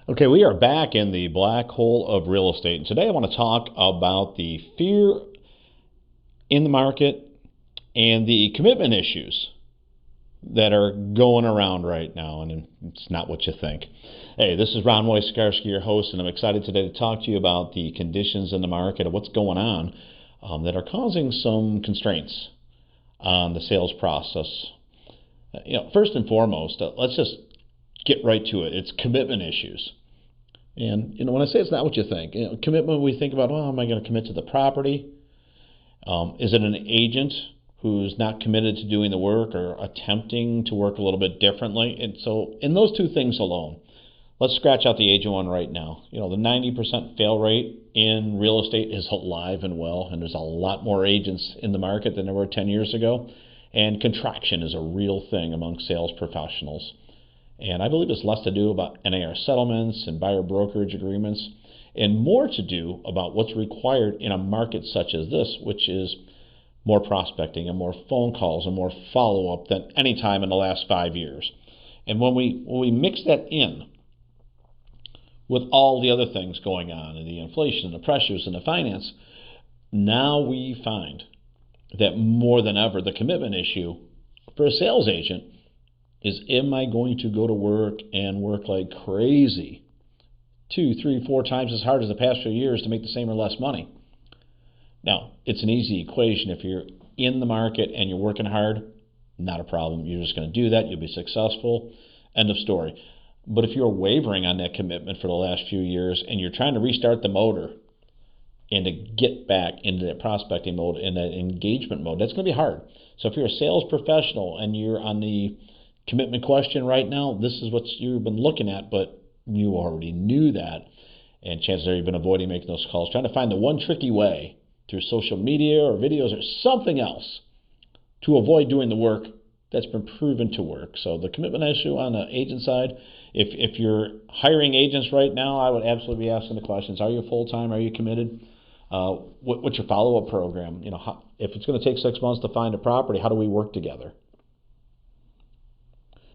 Okay, we are back in the black hole of real estate. And today I want to talk about the fear in the market and the commitment issues that are going around right now. And it's not what you think. Hey, this is Ron Wojciechowski, your host, and I'm excited today to talk to you about the conditions in the market and what's going on that are causing some constraints on the sales process. First and foremost, let's just get right to it. It's commitment issues. And, when I say it's not what you think, commitment, we think about, am I going to commit to the property? Is it an agent who's not committed to doing the work or attempting to work a little bit differently? And so in those two things alone, let's scratch out the agent one right now. The 90% fail rate in real estate is alive and well, and there's a lot more agents in the market than there were 10 years ago. And contraction is a real thing among sales professionals. And I believe it's less to do about NAR settlements and buyer brokerage agreements and more to do about what's required in a market such as this, which is more prospecting and more phone calls and more follow-up than any time in the last 5 years. And when we mix that in with all the other things going on and the inflation, the pressures, and the finance, now we find that more than ever, the commitment issue for a sales agent is, am I going to go to work and work like crazy 2, 3, 4 times as hard as the past few years to make the same or less money? Now, it's an easy equation. If you're in the market and you're working hard, not a problem. You're just going to do that. You'll be successful. End of story. But if you're wavering on that commitment for the last few years and you're trying to restart the motor and to get back into that prospecting mode and that engagement mode, that's going to be hard. So if you're a sales professional and you're on the commitment question right now, this is what you've been looking at, but you already knew that, and chances are you've been avoiding making those calls, trying to find the one tricky way through social media or videos or something else to avoid doing the work that's been proven to work. So the commitment issue on the agent side, if you're hiring agents right now, I would absolutely be asking the questions: are you full-time? Are you committed? What's your follow-up program? If it's going to take 6 months to find a property, how do we work together?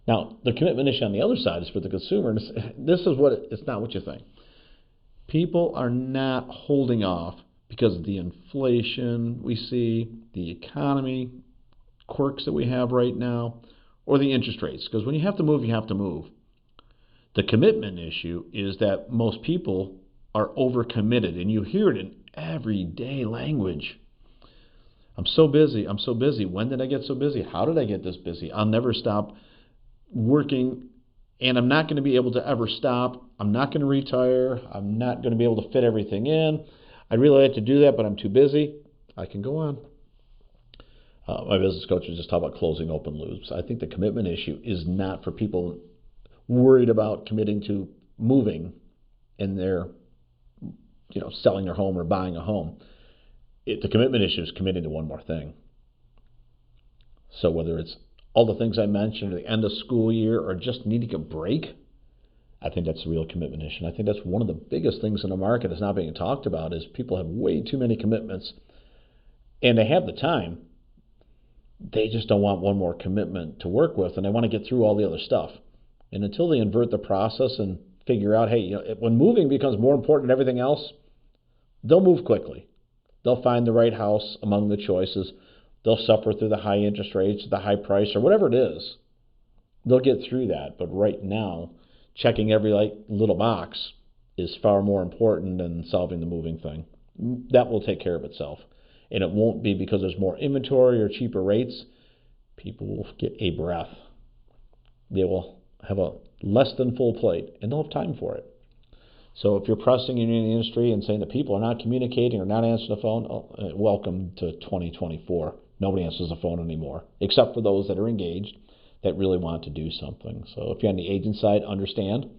Now, the commitment issue on the other side is for the consumer. This is what it's not what you think. People are not holding off because of the inflation we see, the economy quirks that we have right now, or the interest rates. Because when you have to move, you have to move. The commitment issue is that most people are overcommitted, and you hear it in everyday language. I'm so busy. I'm so busy. When did I get so busy? How did I get this busy? I'll never stop working, and I'm not going to be able to ever stop. I'm not going to retire. I'm not going to be able to fit everything in. I'd really like to do that, but I'm too busy. I can go on. My business coach was just talking about closing open loops. I think the commitment issue is not for people worried about committing to moving and they're selling their home or buying a home. The commitment issue is committing to one more thing. So whether it's all the things I mentioned at the end of school year or just needing a break, I think that's the real commitment issue. And I think that's one of the biggest things in the market that's not being talked about is people have way too many commitments and they have the time. They just don't want one more commitment to work with, and they want to get through all the other stuff. And until they invert the process and figure out, hey, when moving becomes more important than everything else, they'll move quickly. They'll find the right house among the choices. They'll suffer through the high interest rates, the high price, or whatever it is. They'll get through that. But right now, checking every little box is far more important than solving the moving thing. That will take care of itself. And it won't be because there's more inventory or cheaper rates. People will get a breath. They will have a less than full plate, and they'll have time for it. So if you're pressing in the industry and saying that people are not communicating or not answering the phone, welcome to 2024. Nobody answers the phone anymore, except for those that are engaged, that really want to do something. So if you're on the agent side, understand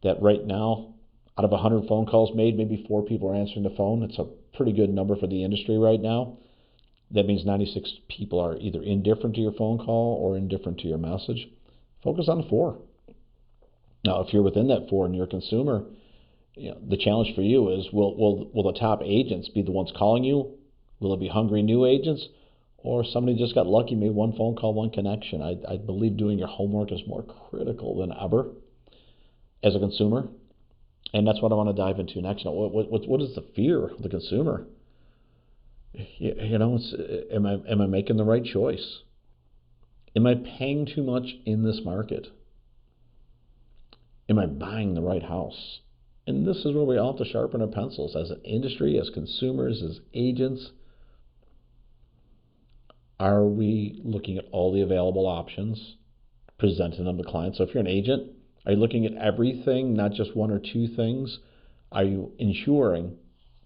that right now, out of 100 phone calls made, maybe 4 people are answering the phone. It's a pretty good number for the industry right now. That means 96 people are either indifferent to your phone call or indifferent to your message. Focus on the 4. Now, if you're within that 4 and you're a consumer, the challenge for you is, will the top agents be the ones calling you? Will it be hungry new agents? Or somebody just got lucky, made one phone call, one connection? I believe doing your homework is more critical than ever as a consumer. And that's what I want to dive into next. Now, what is the fear of the consumer? Am I making the right choice? Am I paying too much in this market? Am I buying the right house? And this is where we all have to sharpen our pencils as an industry, as consumers, as agents. Are we looking at all the available options, presenting them to clients? So if you're an agent, are you looking at everything, not just one or two things? Are you ensuring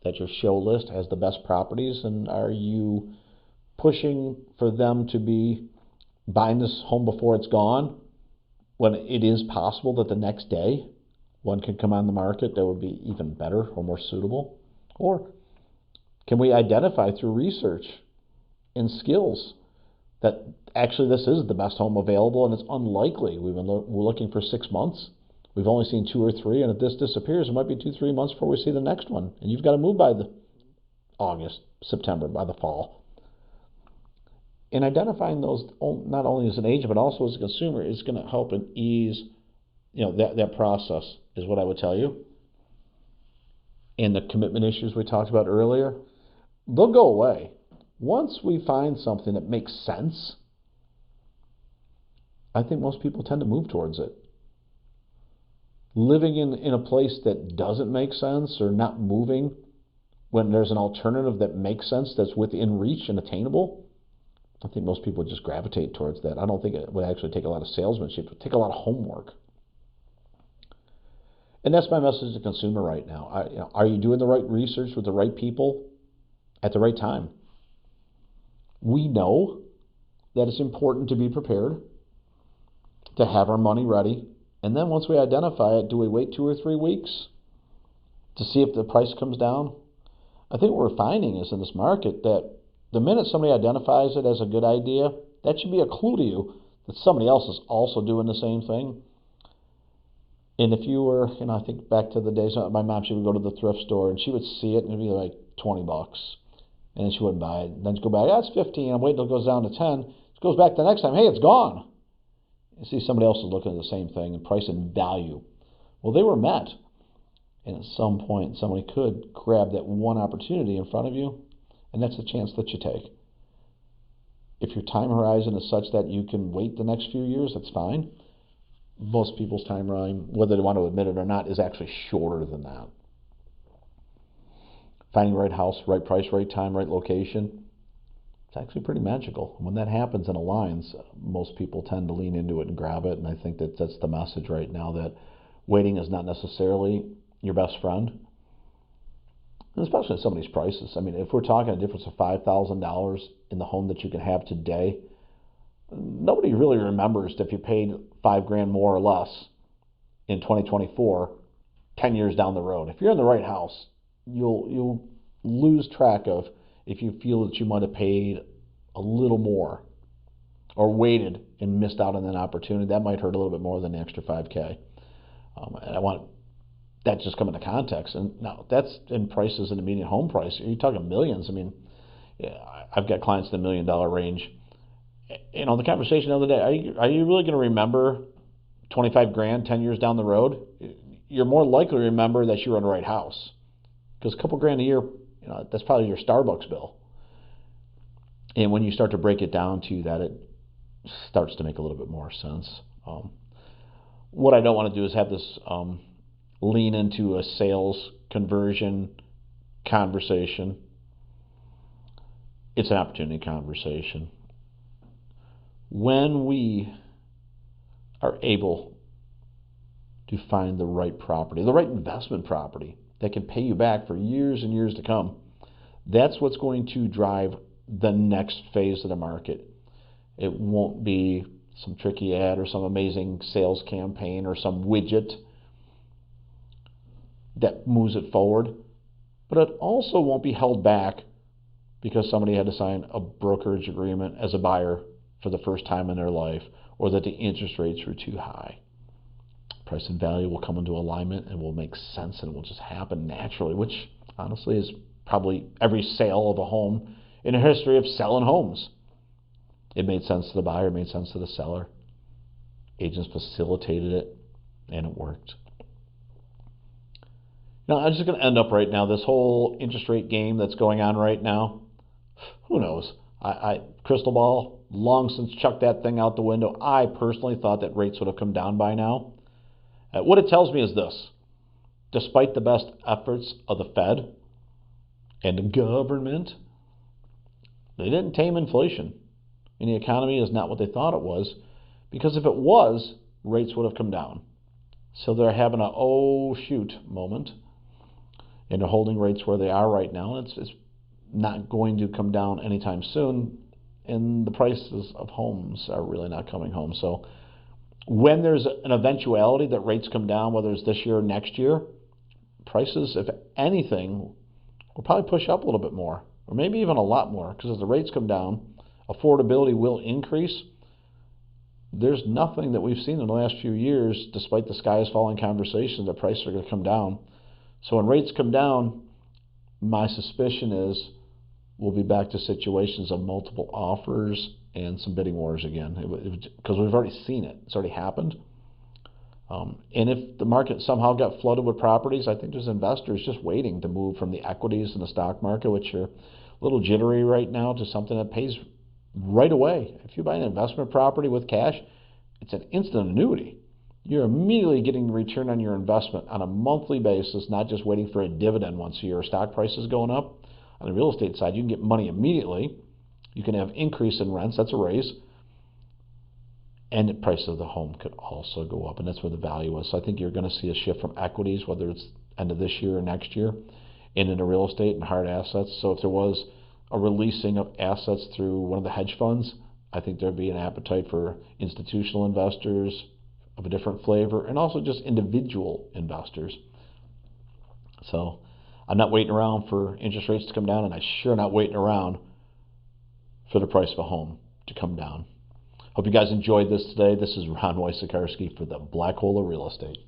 that your show list has the best properties, and are you pushing for them to be buying this home before it's gone, when it is possible that the next day one can come on the market that would be even better or more suitable? Or can we identify through research and skills that actually this is the best home available and it's unlikely? We're looking for 6 months. We've only seen 2 or 3, and if this disappears, it might be 2-3 months before we see the next one. And you've got to move by the August, September, by the fall. And identifying those, not only as an agent but also as a consumer, is going to help and ease, that process, is what I would tell you. And the commitment issues we talked about earlier, they'll go away. Once we find something that makes sense, I think most people tend to move towards it. Living in a place that doesn't make sense or not moving when there's an alternative that makes sense, that's within reach and attainable, I think most people would just gravitate towards that. I don't think it would actually take a lot of salesmanship. It would take a lot of homework. And that's my message to the consumer right now. Are you doing the right research with the right people at the right time? We know that it's important to be prepared, to have our money ready. And then once we identify it, do we wait 2 or 3 weeks to see if the price comes down? I think what we're finding is in this market that the minute somebody identifies it as a good idea, that should be a clue to you that somebody else is also doing the same thing. And if you were, I think back to the days, my mom, she would go to the thrift store and she would see it and it'd be like $20. And then she wouldn't buy it. Then she'd go back, that's 15. I'm waiting until it goes down to 10. She goes back the next time, hey, it's gone. You see somebody else is looking at the same thing, and price and value. Well, they were met. And at some point, somebody could grab that one opportunity in front of you, and that's the chance that you take. If your time horizon is such that you can wait the next few years, that's fine. Most people's time horizon, whether they want to admit it or not, is actually shorter than that. Finding the right house, right price, right time, right location, it's actually pretty magical. When that happens and aligns, most people tend to lean into it and grab it, and I think that's the message right now, that waiting is not necessarily your best friend, and especially at some of these prices. I mean, if we're talking a difference of $5,000 in the home that you can have today, nobody really remembers if you paid $5,000 more or less in 2024, 10 years down the road. If you're in the right house, you'll lose track of if you feel that you might have paid a little more or waited and missed out on an opportunity. That might hurt a little bit more than the extra $5,000. And I want that just come into context. And now that's in prices in the median home price. You're talking millions. I mean, I've got clients in the $1 million range. The conversation the other day, are you really going to remember $25,000 10 years down the road? You're more likely to remember that you were in the right house, because a couple grand a year, that's probably your Starbucks bill. And when you start to break it down to that, it starts to make a little bit more sense. What I don't want to do is have this lean into a sales conversion conversation. It's an opportunity conversation. When we are able to find the right property, the right investment property that can pay you back for years and years to come, that's what's going to drive the next phase of the market. It won't be some tricky ad or some amazing sales campaign or some widget that moves it forward, but it also won't be held back because somebody had to sign a brokerage agreement as a buyer for the first time in their life, or that the interest rates were too high. Price and value will come into alignment and will make sense, and it will just happen naturally, which honestly is probably every sale of a home in a history of selling homes. It made sense to the buyer, it made sense to the seller. Agents facilitated it, and it worked. Now, I'm just going to end up right now, this whole interest rate game that's going on right now, who knows? I crystal ball, long since chucked that thing out the window. I personally thought that rates would have come down by now. What it tells me is this. Despite the best efforts of the Fed and the government, they didn't tame inflation. And the economy is not what they thought it was, because if it was, rates would have come down. So they're having a oh shoot moment, and they're holding rates where they are right now. And it's not going to come down anytime soon, and the prices of homes are really not coming home. So when there's an eventuality that rates come down, whether it's this year or next year, prices, if anything, will probably push up a little bit more, or maybe even a lot more, because as the rates come down, affordability will increase. There's nothing that we've seen in the last few years, despite the sky is falling conversation, that prices are going to come down. So when rates come down, my suspicion is we'll be back to situations of multiple offers and some bidding wars again, because we've already seen it. It's already happened. And if the market somehow got flooded with properties, I think there's investors just waiting to move from the equities in the stock market, which are a little jittery right now, to something that pays right away. If you buy an investment property with cash, it's an instant annuity. You're immediately getting a return on your investment on a monthly basis, not just waiting for a dividend once a year. Stock prices going up. On the real estate side, you can get money immediately. You can have increase in rents. That's a raise. And the price of the home could also go up, and that's where the value is. So I think you're going to see a shift from equities, whether it's end of this year or next year, and into real estate and hard assets. So if there was a releasing of assets through one of the hedge funds, I think there'd be an appetite for institutional investors of a different flavor, and also just individual investors. So I'm not waiting around for interest rates to come down, and I'm sure not waiting around for the price of a home to come down. Hope you guys enjoyed this today. This is Ron Wysokarski for the Black Hole of Real Estate.